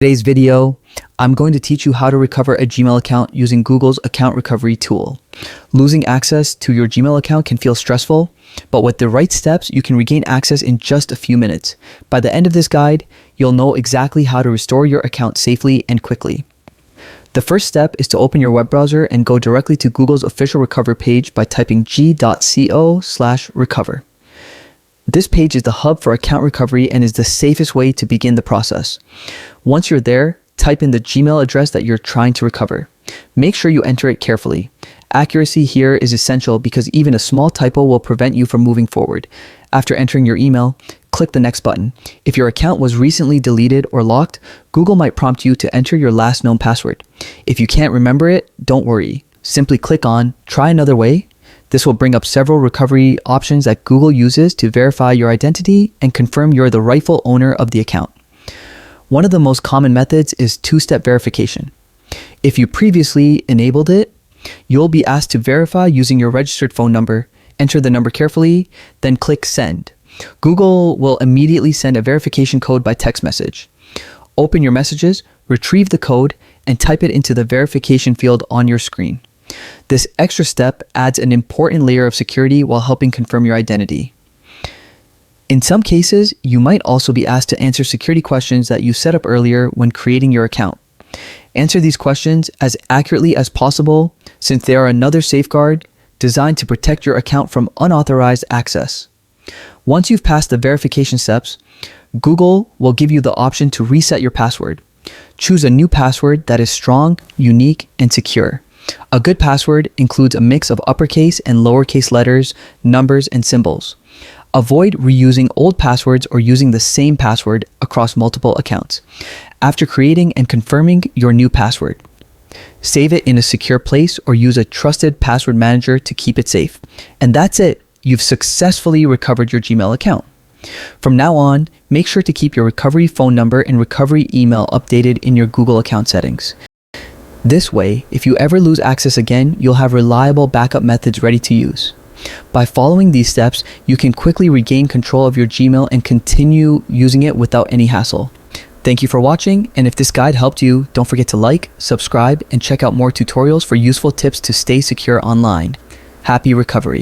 Today's video, I'm going to teach you how to recover a Gmail account using Google's account recovery tool. Losing access to your Gmail account can feel stressful, but with the right steps, you can regain access in just a few minutes. By the end of this guide, you'll know exactly how to restore your account safely and quickly. The first step is to open your web browser and go directly to Google's official recover page by typing g.co/recover. This page is the hub for account recovery and is the safest way to begin the process. Once you're there, type in the Gmail address that you're trying to recover. Make sure you enter it carefully. Accuracy here is essential because even a small typo will prevent you from moving forward. After entering your email, click the next button. If your account was recently deleted or locked, Google might prompt you to enter your last known password. If you can't remember it, don't worry. Simply click on Try Another Way. This will bring up several recovery options that Google uses to verify your identity and confirm you're the rightful owner of the account. One of the most common methods is two-step verification. If you previously enabled it, you'll be asked to verify using your registered phone number. Enter the number carefully, then click Send. Google will immediately send a verification code by text message. Open your messages, retrieve the code, and type it into the verification field on your screen. This extra step adds an important layer of security while helping confirm your identity. In some cases, you might also be asked to answer security questions that you set up earlier when creating your account. Answer these questions as accurately as possible since they are another safeguard designed to protect your account from unauthorized access. Once you've passed the verification steps, Google will give you the option to reset your password. Choose a new password that is strong, unique, and secure. A good password includes a mix of uppercase and lowercase letters, numbers, and symbols. Avoid reusing old passwords or using the same password across multiple accounts. After creating and confirming your new password, save it in a secure place or use a trusted password manager to keep it safe. And that's it. You've successfully recovered your Gmail account. From now on, make sure to keep your recovery phone number and recovery email updated in your Google account settings. This way, if you ever lose access again, you'll have reliable backup methods ready to use. By following these steps, you can quickly regain control of your Gmail and continue using it without any hassle. Thank you for watching, and if this guide helped you, don't forget to like, subscribe, and check out more tutorials for useful tips to stay secure online. Happy recovery!